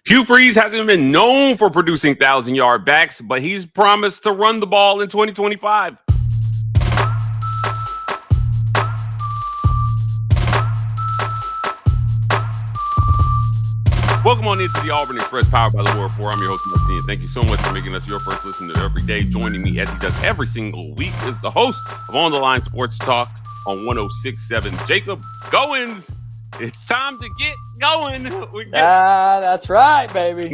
Hugh Freeze hasn't been known for producing 1,000-yard backs, but he's promised to run the ball in 2025. Welcome on into the Auburn Express, powered by the War 4. I'm your host, Martin. Thank you so much for making us your first listen to every day. Joining me, as he does every single week, is the host of On the Line Sports Talk on 106.7, Jacob Goins. It's time to get going. That's right, baby.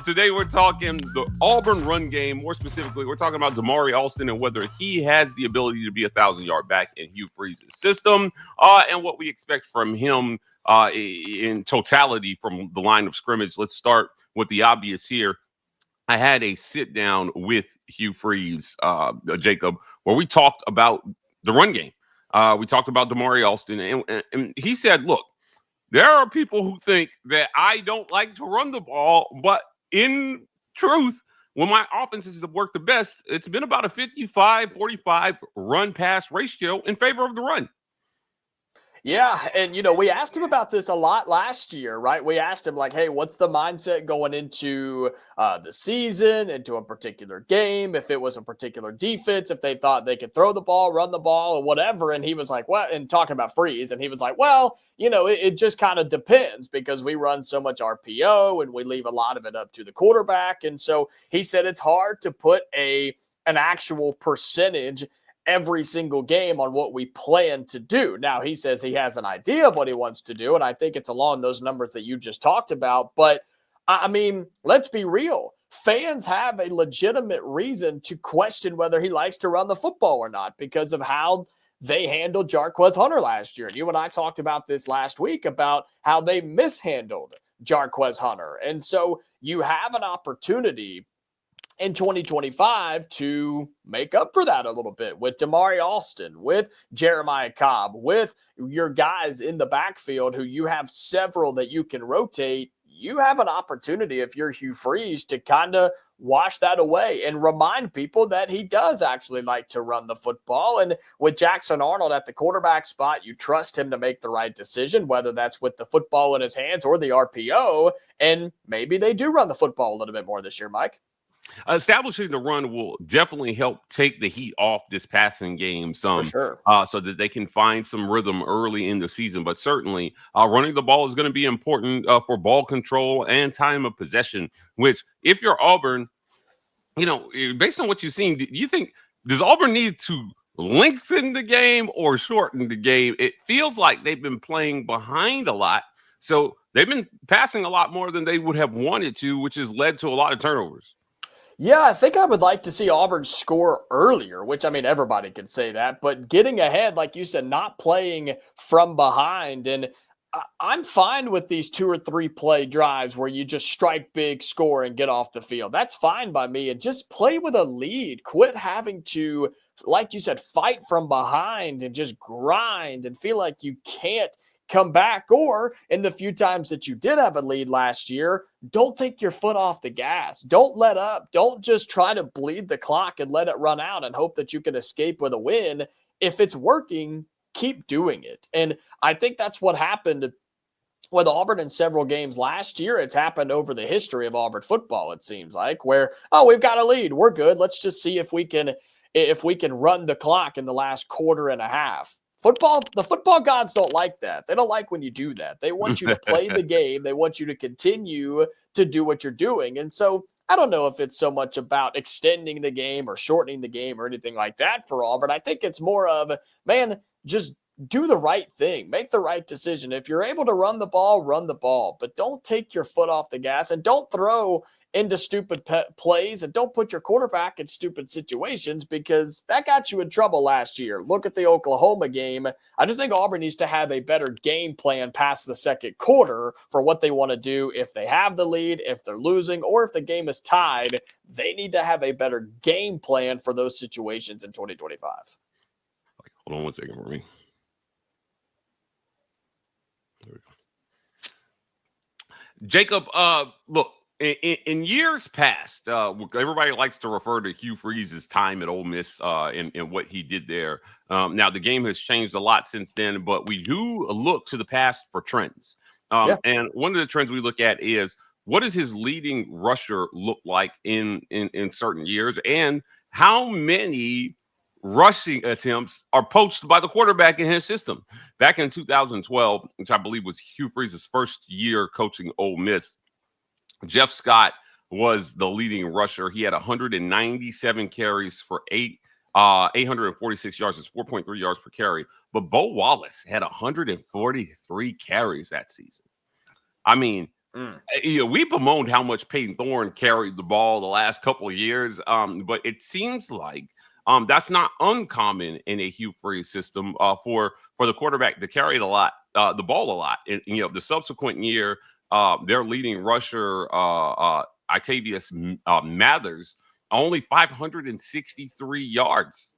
Today we're talking the Auburn run game. More specifically, we're talking about Damari Alston and whether he has the ability to be a 1,000-yard back in Hugh Freeze's system, and what we expect from him in totality from the line of scrimmage. Let's start with the obvious here. I had a sit down with Hugh Freeze, Jacob, where we talked about the run game. We talked about Damari Alston, and he said, look, there are people who think that I don't like to run the ball, but in truth, when my offenses have worked the best, it's been about a 55-45 run-pass ratio in favor of the run. Yeah, and, we asked him about this a lot last year, right? We asked him, like, hey, what's the mindset going into the season, into a particular game, if it was a particular defense, if they thought they could throw the ball, run the ball, or whatever. And he was like, what? And talking about Freeze, and he was like, well, it just kind of depends because we run so much RPO and we leave a lot of it up to the quarterback. And so he said it's hard to put an actual percentage every single game on what we plan to do. Now, he says he has an idea of what he wants to do, and I think it's along those numbers that you just talked about. But, I mean, let's be real. Fans have a legitimate reason to question whether he likes to run the football or not because of how they handled Jarquez Hunter last year. And you and I talked about this last week about how they mishandled Jarquez Hunter. And so you have an opportunity in 2025 to make up for that a little bit with Damari Alston, with Jeremiah Cobb, with your guys in the backfield who you have several that you can rotate. You have an opportunity, if you're Hugh Freeze, to kind of wash that away and remind people that he does actually like to run the football. And with Jackson Arnold at the quarterback spot, you trust him to make the right decision, whether that's with the football in his hands or the RPO. And maybe they do run the football a little bit more this year, Mike. Establishing the run will definitely help take the heat off this passing game some, for sure. So that they can find some rhythm early in the season. But certainly running the ball is going to be important for ball control and time of possession, which if you're Auburn, based on what you've seen, do you think, does Auburn need to lengthen the game or shorten the game? It feels like they've been playing behind a lot. So they've been passing a lot more than they would have wanted to, which has led to a lot of turnovers. Yeah, I think I would like to see Auburn score earlier, which, I mean, everybody could say that, but getting ahead, like you said, not playing from behind. And I'm fine with these 2 or 3 play drives where you just strike big, score, and get off the field. That's fine by me. And just play with a lead. Quit having to, like you said, fight from behind and just grind and feel like you can't come back. Or in the few times that you did have a lead last year, don't take your foot off the gas. Don't let up. Don't just try to bleed the clock and let it run out and hope that you can escape with a win. If it's working, keep doing it. And I think that's what happened with Auburn in several games last year. It's happened over the history of Auburn football, it seems like, where, we've got a lead. We're good. Let's just see if we can run the clock in the last quarter and a half. The football gods don't like that. They don't like when you do that. They want you to play the game. They want you to continue to do what you're doing. And so I don't know if it's so much about extending the game or shortening the game or anything like that for Auburn. I think it's more of, man, just do the right thing. Make the right decision. If you're able to run the ball, but don't take your foot off the gas and don't throw into stupid plays and don't put your quarterback in stupid situations because that got you in trouble last year. Look at the Oklahoma game. I just think Auburn needs to have a better game plan past the second quarter for what they want to do. If they have the lead, if they're losing, or if the game is tied, they need to have a better game plan for those situations in 2025. Okay, hold on 1 second for me. There we go. Jacob, look, in years past, everybody likes to refer to Hugh Freeze's time at Ole Miss and what he did there. Now, the game has changed a lot since then, but we do look to the past for trends. Yeah. And one of the trends we look at is, what does his leading rusher look like in certain years, and how many rushing attempts are poached by the quarterback in his system? Back in 2012, which I believe was Hugh Freeze's first year coaching Ole Miss, Jeff Scott was the leading rusher. He had 197 carries for 846 yards. It's 4.3 yards per carry. But Bo Wallace had 143 carries that season. I mean, we bemoaned how much Peyton Thorne carried the ball the last couple of years, but it seems like that's not uncommon in a Hugh Freeze system for the quarterback to carry the ball a lot. And, the subsequent year, their leading rusher, Itavius Mathers, only 563 yards.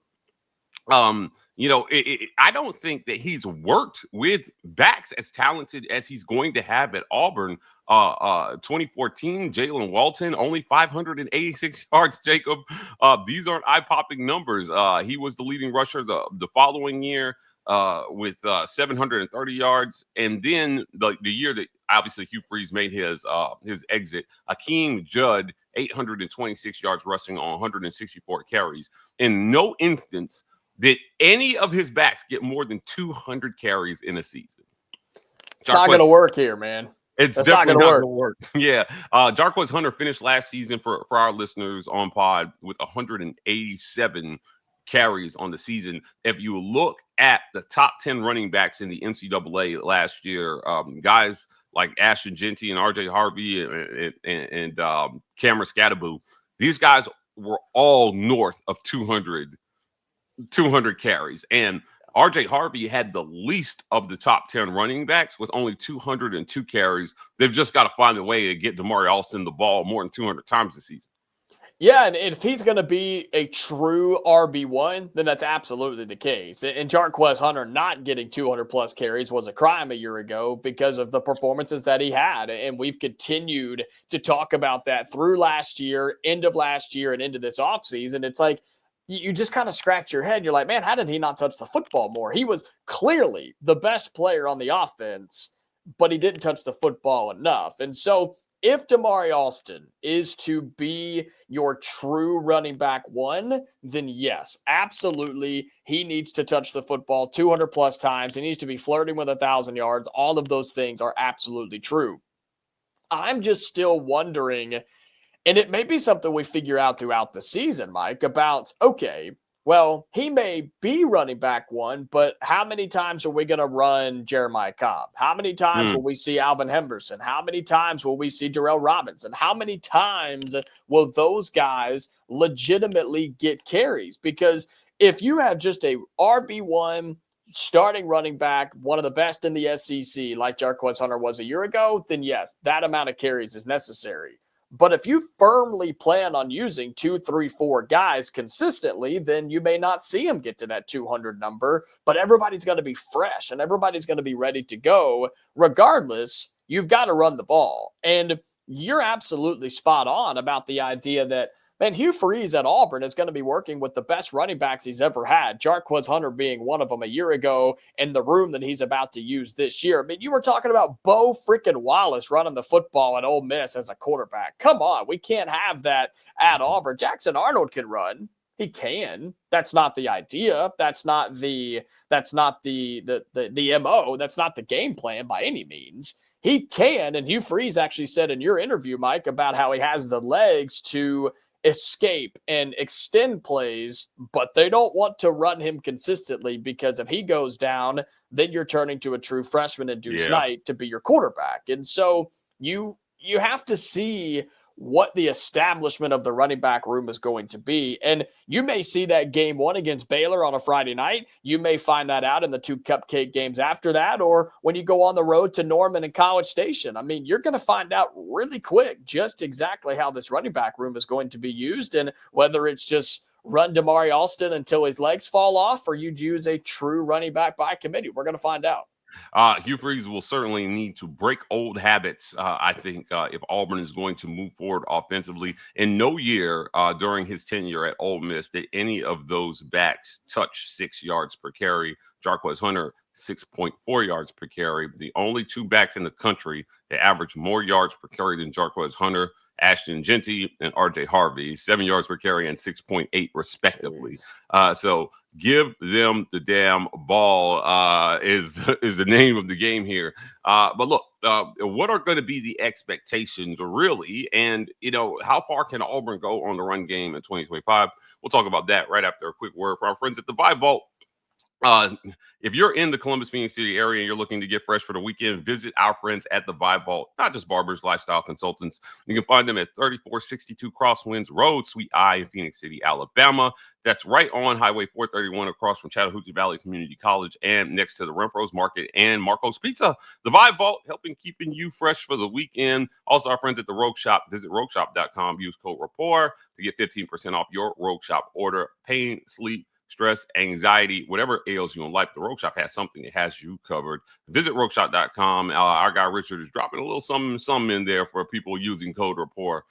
I don't think that he's worked with backs as talented as he's going to have at Auburn. 2014, Jalen Walton, only 586 yards, Jacob. These aren't eye-popping numbers. He was the leading rusher the following year with 730 yards. And then the year that obviously Hugh Freeze made his exit, Akeem Judd, 826 yards rushing on 164 carries. In no instance did any of his backs get more than 200 carries in a season. It's not going to work here, man. It's definitely not going to work. Yeah. Jarquez Hunter finished last season for our listeners on pod with 187 carries on the season. If you look at the top 10 running backs in the NCAA last year, guys like Ashton Genty and RJ Harvey and Cameron Scattaboo, these guys were all north of 200 carries. And RJ Harvey had the least of the top 10 running backs with only 202 carries. They've just got to find a way to get Damari Alston the ball more than 200 times this season. Yeah, and if he's going to be a true RB1, then that's absolutely the case. And Jarquez Hunter not getting 200-plus carries was a crime a year ago because of the performances that he had. And we've continued to talk about that through last year, end of last year, and into this offseason. It's like, you just kind of scratch your head. You're like, man, how did he not touch the football more? He was clearly the best player on the offense, but he didn't touch the football enough. And so if Damari Alston is to be your true running back one, then yes, absolutely, he needs to touch the football 200-plus times. He needs to be flirting with 1,000 yards. All of those things are absolutely true. I'm just still wondering, and it may be something we figure out throughout the season, Mike, about, okay, well, he may be running back one, but how many times are we going to run Jeremiah Cobb? How many times will we see Alvin Henderson? How many times will we see Darrell Robinson? How many times will those guys legitimately get carries? Because if you have just a RB1 starting running back, one of the best in the SEC, like Jarquez Hunter was a year ago, then yes, that amount of carries is necessary. But if you firmly plan on using 2, 3, 4 guys consistently, then you may not see him get to that 200 number, but everybody's going to be fresh and everybody's going to be ready to go. Regardless, you've got to run the ball. And you're absolutely spot on about the idea that, man, Hugh Freeze at Auburn is going to be working with the best running backs he's ever had, Jarquez Hunter being one of them a year ago, and the room that he's about to use this year. I mean, you were talking about Bo freaking Wallace running the football at Ole Miss as a quarterback. Come on, we can't have that at Auburn. Jackson Arnold can run. He can. That's not the idea. That's not the MO. That's not the game plan by any means. He can, and Hugh Freeze actually said in your interview, Mike, about how he has the legs to escape and extend plays, but they don't want to run him consistently because if he goes down, then you're turning to a true freshman in Deuce Knight to be your quarterback. And so you have to see what the establishment of the running back room is going to be. And you may see that game one against Baylor on a Friday night. You may find that out in the 2 cupcake games after that, or when you go on the road to Norman and College Station. I mean, you're going to find out really quick just exactly how this running back room is going to be used, and whether it's just run Damari Alston until his legs fall off, or you use a true running back by committee. We're going to find out. Hugh Freeze will certainly need to break old habits, I think, if Auburn is going to move forward offensively. In no year during his tenure at Ole Miss did any of those backs touch 6 yards per carry. Jarquez Hunter, 6.4 yards per carry. The only two backs in the country that average more yards per carry than Jarquez Hunter, Ashton Genty, and RJ Harvey, 7 yards per carry and 6.8 respectively. So give them the damn ball is the name of the game here. But look, what are going to be the expectations really? And, how far can Auburn go on the run game in 2025? We'll talk about that right after a quick word from our friends at the Vibe Vault. If you're in the Columbus, Phoenix City area and you're looking to get fresh for the weekend, visit our friends at the Vibe Vault, not just barbers, lifestyle consultants. You can find them at 3462 Crosswinds Road, Suite I in Phoenix City, Alabama. That's right on Highway 431 across from Chattahoochee Valley Community College and next to the Renfro's Market and Marco's Pizza. The Vibe Vault, helping keeping you fresh for the weekend. Also, our friends at the Rogue Shop. Visit rogueshop.com. Use code RAPPORT to get 15% off your Rogue Shop order. Pain, sleep, stress, anxiety, whatever ails you in life, the Rogue Shop has something that has you covered. Visit rogueshop.com. Our guy Richard is dropping a little something in there for people using code RAPPORT.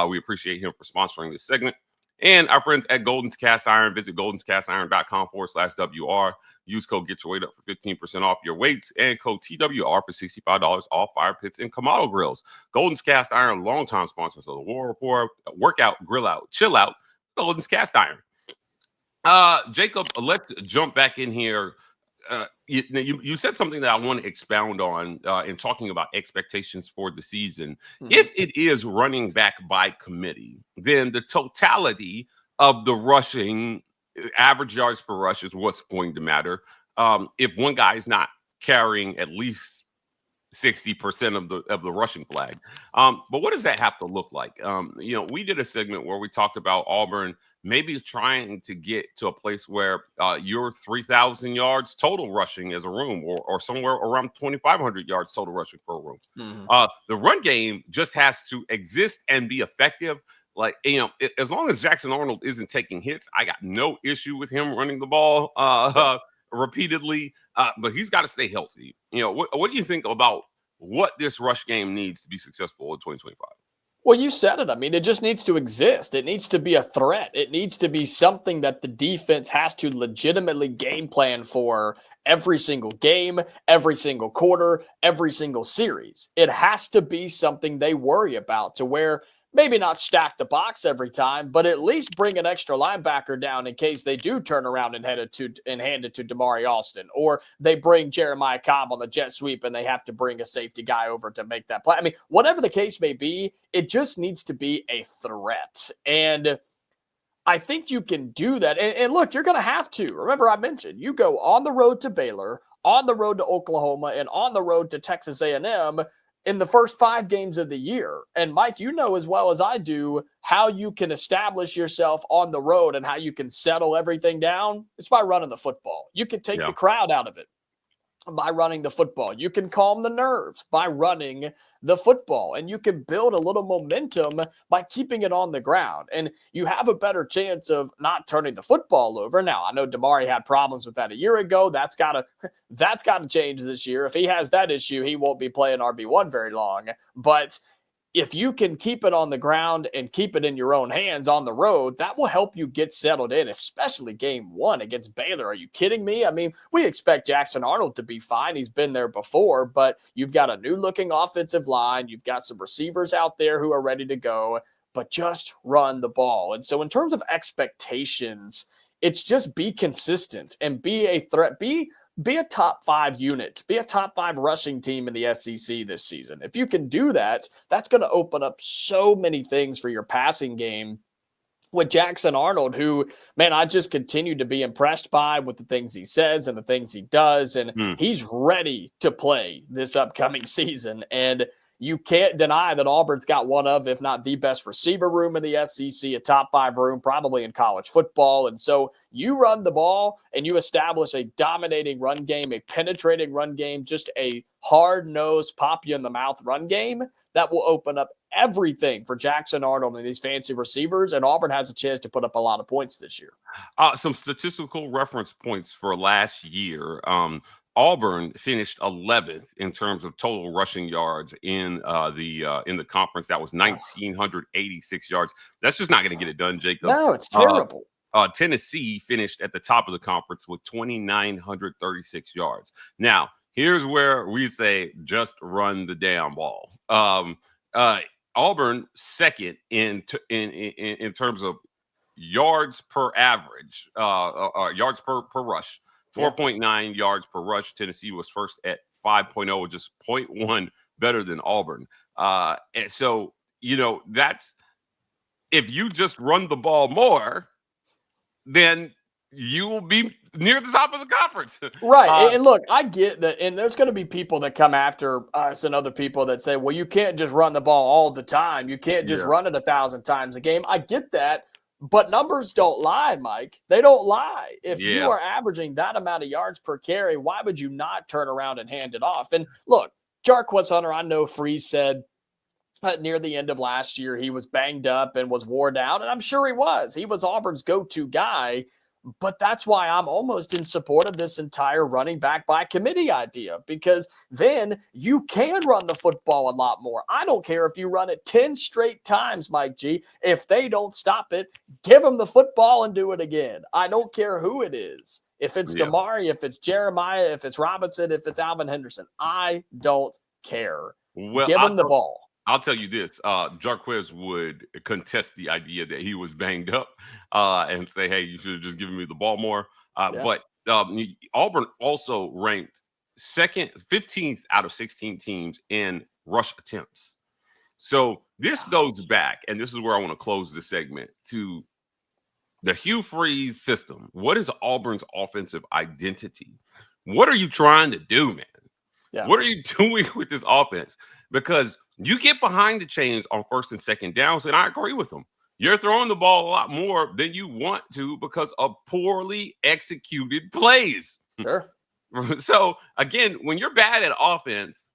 We appreciate him for sponsoring this segment. And our friends at Golden's Cast Iron. Visit goldenscastiron.com/WR. Use code Get Your Weight Up for 15% off your weights and code TWR for $65 off fire pits and Kamado grills. Golden's Cast Iron, longtime sponsors of the War Report. Workout, grill out, chill out. Golden's Cast Iron. Jacob, let's jump back in here. You said something that I want to expound on in talking about expectations for the season. Mm-hmm. If it is running back by committee, then the totality of the rushing average yards per rush is what's going to matter. If one guy is not carrying at least 60% of the rushing flag. But what does that have to look like? We did a segment where we talked about Auburn maybe trying to get to a place where you're 3,000 yards total rushing as a room or somewhere around 2,500 yards total rushing per room. Mm-hmm. The run game just has to exist and be effective. Like, as long as Jackson Arnold isn't taking hits, I got no issue with him running the ball repeatedly, but he's got to stay healthy. What do you think about what this rush game needs to be successful in 2025? Well, you said it. I mean, it just needs to exist. It needs to be a threat. It needs to be something that the defense has to legitimately game plan for every single game, every single quarter, every single series. It has to be something they worry about to where maybe not stack the box every time, but at least bring an extra linebacker down in case they do turn around and hand it to Damari Alston, or they bring Jeremiah Cobb on the jet sweep and they have to bring a safety guy over to make that play. I mean, whatever the case may be, it just needs to be a threat. And I think you can do that. And look, you're going to have to. Remember, I mentioned you go on the road to Baylor, on the road to Oklahoma, and on the road to Texas A&M in the first 5 games of the year. And Mike, you know as well as I do how you can establish yourself on the road and how you can settle everything down. It's by running the football. You can take the crowd out of it by running the football. You can calm the nerves by running the football, and you can build a little momentum by keeping it on the ground. And you have a better chance of not turning the football over. Now, I know Damari had problems with that a year ago. That's got to change this year. If he has that issue, he won't be playing RB1 very long. But if you can keep it on the ground and keep it in your own hands on the road, that will help you get settled in, especially game 1 against Baylor. Are you kidding me? I mean, we expect Jackson Arnold to be fine. He's been there before, but you've got a new-looking offensive line. You've got some receivers out there who are ready to go, but just run the ball. And so in terms of expectations, it's just be consistent and be a threat. Be a top 5 unit, be a top 5 rushing team in the SEC this season. If you can do that, that's going to open up so many things for your passing game with Jackson Arnold, who, man, I just continue to be impressed by with the things he says and the things he does. And he's ready to play this upcoming season. And you can't deny that Auburn's got one of, if not the best receiver room in the SEC, a top 5 room, probably in college football. And so you run the ball and you establish a dominating run game, a penetrating run game, just a hard-nosed, pop-you-in-the-mouth run game that will open up everything for Jackson Arnold and these fancy receivers. And Auburn has a chance to put up a lot of points this year. Some statistical reference points for last year. Auburn finished 11th in terms of total rushing yards in the conference. That was 1,986 yards. That's just not going to get it done, Jacob. No, it's terrible. Tennessee finished at the top of the conference with 2,936 yards. Now, here's where we say just run the damn ball. Auburn second in terms of yards per average, yards per rush, 4.9 yards per rush. Tennessee was first at 5.0, just 0.1 better than Auburn. And so, that's if you just run the ball more, then you will be near the top of the conference. Right. And look, I get that. And there's going to be people that come after us and other people that say, well, you can't just run the ball all the time. You can't just run it 1,000 times a game. I get that. But numbers don't lie, Mike. They don't lie. If you are averaging that amount of yards per carry, why would you not turn around and hand it off? And look, Jarquez Hunter, I know Freeze said near the end of last year he was banged up and was wore down, and I'm sure he was. He was Auburn's go-to guy. But that's why I'm almost in support of this entire running back by committee idea, because then you can run the football a lot more. I don't care if you run it 10 straight times, Mike G. If they don't stop it, give them the football and do it again. I don't care who it is. If it's Damari, if it's Jeremiah, if it's Robinson, if it's Alvin Henderson, I don't care. Well, give them the ball. I'll tell you this, Jarquez would contest the idea that he was banged up and say, hey, you should have just given me the ball more. But Auburn also ranked 15th out of 16 teams in rush attempts. So this goes back, and this is where I want to close this segment, to the Hugh Freeze system. What is Auburn's offensive identity? What are you trying to do, man? Yeah. What are you doing with this offense? Because you get behind the chains on first and second downs, and I agree with them. You're throwing the ball a lot more than you want to because of poorly executed plays. Sure. So, again, when you're bad at offense,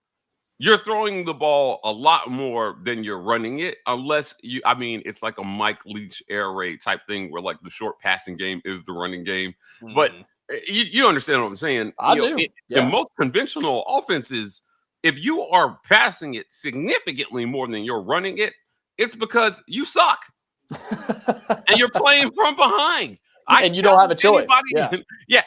you're throwing the ball a lot more than you're running it, unless it's like a Mike Leach air raid type thing where, like, the short passing game is the running game. Mm-hmm. But you understand what I'm saying? I do. In most conventional offenses, if you are passing it significantly more than you're running it, it's because you suck. And you're playing from behind. And you don't have a choice.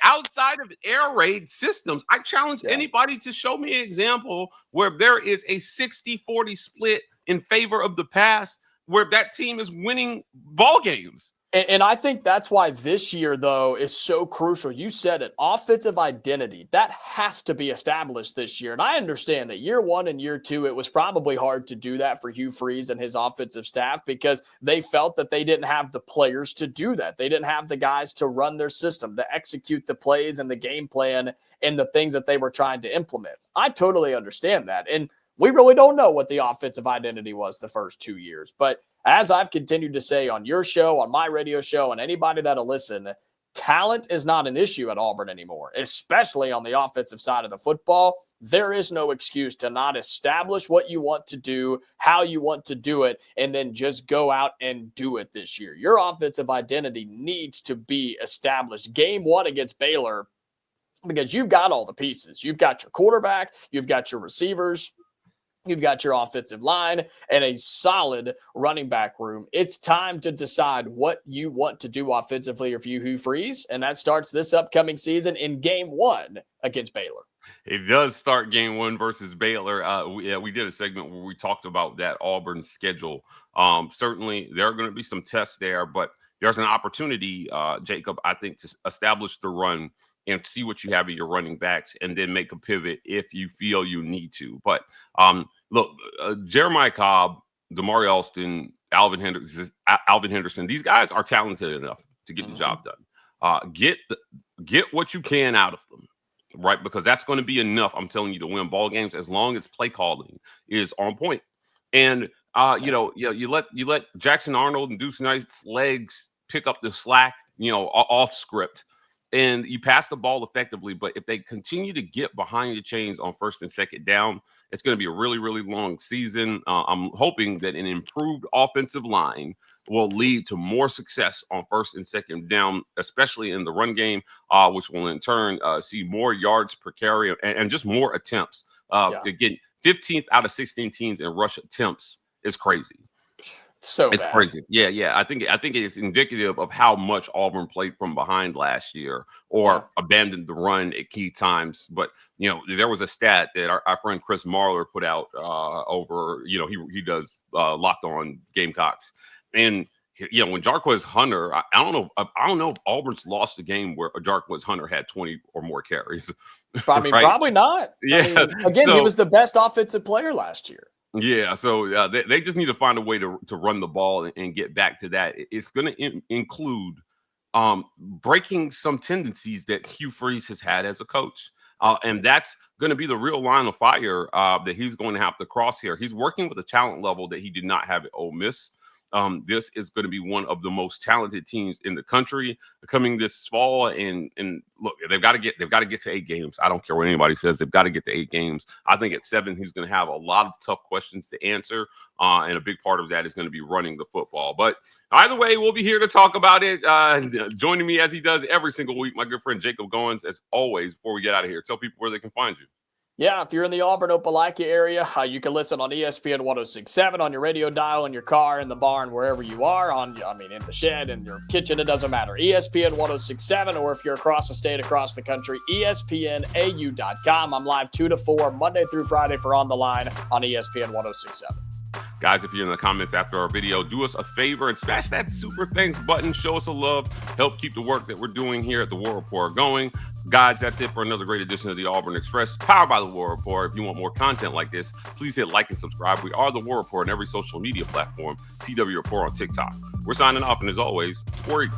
Outside of air raid systems, I challenge anybody to show me an example where there is a 60-40 split in favor of the pass where that team is winning ball games. And I think that's why this year, though, is so crucial. You said it, offensive identity. That has to be established this year. And I understand that year one and year two, it was probably hard to do that for Hugh Freeze and his offensive staff because they felt that they didn't have the players to do that. They didn't have the guys to run their system, to execute the plays and the game plan and the things that they were trying to implement. I totally understand that. And we really don't know what the offensive identity was the first 2 years. But as I've continued to say on your show, on my radio show, and anybody that'll listen, talent is not an issue at Auburn anymore, especially on the offensive side of the football. There is no excuse to not establish what you want to do, how you want to do it, and then just go out and do it this year. Your offensive identity needs to be established. Game one against Baylor, because you've got all the pieces. You've got your quarterback, you've got your receivers, you've got your offensive line and a solid running back room. It's time to decide what you want to do offensively if you Hugh Freeze, and that starts this upcoming season in game one against Baylor. It does start game one versus Baylor. We did a segment where we talked about that Auburn schedule. Certainly, there are going to be some tests there, but there's an opportunity, Jacob, I think, to establish the run and see what you have in your running backs and then make a pivot if you feel you need to. But look, Jeremiah Cobb, Damari Alston, Alvin Henderson, these guys are talented enough to get the job done. Get what you can out of them, right? Because that's going to be enough, I'm telling you, to win ball games as long as play calling is on point. And you let Jackson Arnold and Deuce Knight's legs pick up the slack, off script. And you pass the ball effectively, but if they continue to get behind the chains on first and second down, it's going to be a really, really long season. I'm hoping that an improved offensive line will lead to more success on first and second down, especially in the run game, which will in turn see more yards per carry and just more attempts. Again, 15th out of 16 teams in rush attempts is crazy. So It's bad. crazy. Yeah, yeah. I think it's indicative of how much Auburn played from behind last year Yeah. or abandoned the run at key times. But there was a stat that our friend Chris Marler put out over. He does Locked On Gamecocks, and when Jarquez Hunter, I don't know, if Auburn's lost a game where Jarquez Hunter had 20 or more carries, I mean, right? probably not. I Yeah. mean, again, he So was the best offensive player last year. yeah, so they just need to find a way to run the ball and get back to that. It's going to include breaking some tendencies that Hugh Freeze has had as a coach. And that's going to be the real line of fire that he's going to have to cross here. He's working with a talent level that he did not have at Ole Miss. This is going to be one of the most talented teams in the country coming this fall. And look, they've got to get to 8 games. I don't care what anybody says. They've got to get to 8 games. I think at 7, he's going to have a lot of tough questions to answer. And a big part of that is going to be running the football. But either way, we'll be here to talk about it. Joining me as he does every single week, my good friend Jacob Goins, as always. Before we get out of here, tell people where they can find you. Yeah, if you're in the Auburn, Opelika area, you can listen on ESPN 106.7 on your radio dial, in your car, in the barn, wherever you are, in the shed, in your kitchen, it doesn't matter. ESPN 106.7, or if you're across the state, across the country, ESPNAU.com. I'm live 2 to 4, Monday through Friday for On the Line on ESPN 106.7. Guys, if you're in the comments after our video, do us a favor and smash that super thanks button. Show us a love. Help keep the work that we're doing here at the War Report going. Guys, that's it for another great edition of the Auburn Express, powered by the War Report. If you want more content like this, please hit like and subscribe. We are the War Report on every social media platform. TW Report on TikTok. We're signing off, and as always, War Eagle.